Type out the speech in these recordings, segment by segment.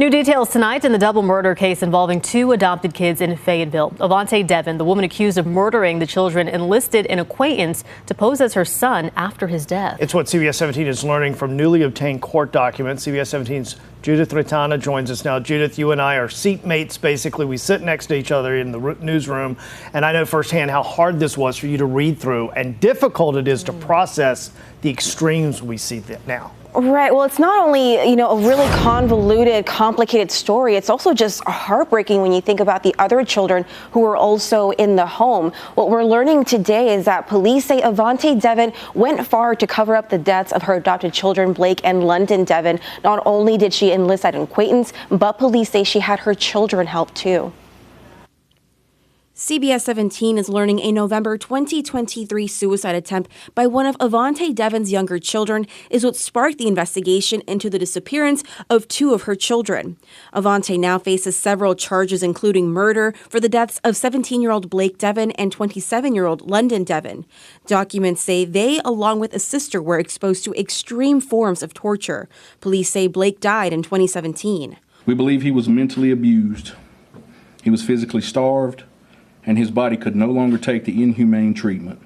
New details tonight in the double murder case involving two adopted kids in Fayetteville. Avante Devin, the woman accused of murdering the children, enlisted an acquaintance to pose as her son after his death. It's what CBS 17 is learning from newly obtained court documents. CBS 17's Judith Retana joins us now. Judith, you and I are seatmates, basically. We sit next to each other in the newsroom, and I know firsthand how hard this was for you to read through and difficult it is to process the extremes we see now. Right. Well, it's not only, a really convoluted, complicated story. It's also just heartbreaking when you think about the other children who were also in the home. What we're learning today is that police say Avante Devin went far to cover up the deaths of her adopted children, Blake and London Devin. Not only did she enlist an acquaintance, but police say she had her children help too. CBS 17 is learning a November 2023 suicide attempt by one of Avante Devin's younger children is what sparked the investigation into the disappearance of two of her children. Avante now faces several charges, including murder for the deaths of 17-year-old Blake Devin and 27-year-old London Devin. Documents say they, along with a sister, were exposed to extreme forms of torture. Police say Blake died in 2017. We believe he was mentally abused. He was physically starved, and his body could no longer take the inhumane treatment.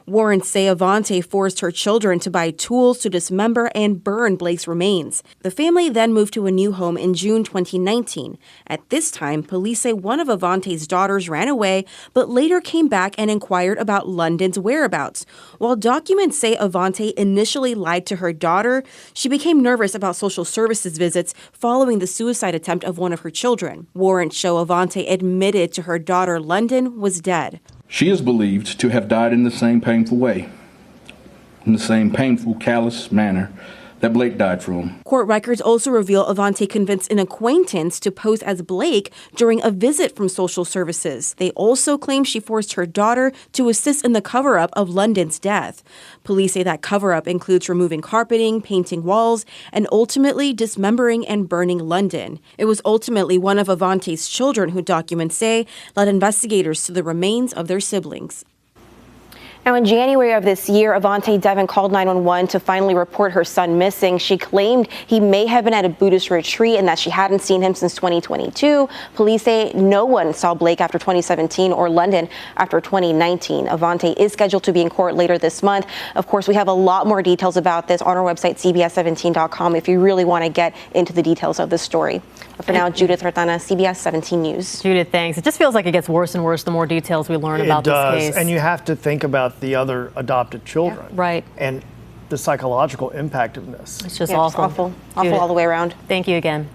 Warrants say Avante forced her children to buy tools to dismember and burn Blake's remains. The family then moved to a new home in June 2019. At this time, police say one of Avante's daughters ran away, but later came back and inquired about London's whereabouts. While documents say Avante initially lied to her daughter, she became nervous about social services visits following the suicide attempt of one of her children. Warrants show Avante admitted to her daughter London was dead. She is believed to have died in the same painful way, in the same painful, callous manner that Blake died from. Court records also reveal Avante convinced an acquaintance to pose as Blake during a visit from social services. They also claim she forced her daughter to assist in the cover-up of London's death. Police say that cover-up includes removing carpeting, painting walls, and ultimately dismembering and burning London. It was ultimately one of Avante's children who documents say led investigators to the remains of their siblings. Now, in January of this year, Avante Devin called 911 to finally report her son missing. She claimed he may have been at a Buddhist retreat and that she hadn't seen him since 2022. Police say no one saw Blake after 2017 or London after 2019. Avante is scheduled to be in court later this month. Of course, we have a lot more details about this on our website, cbs17.com, if you really want to get into the details of this story. But for now, Judith Retana, CBS 17 News. Judith, thanks. It just feels like it gets worse and worse the more details we learn about this case. It does, and you have to think about the other adopted children. Yeah, right. And the psychological impact of this. It's just awful. Awful all the way around. Thank you again.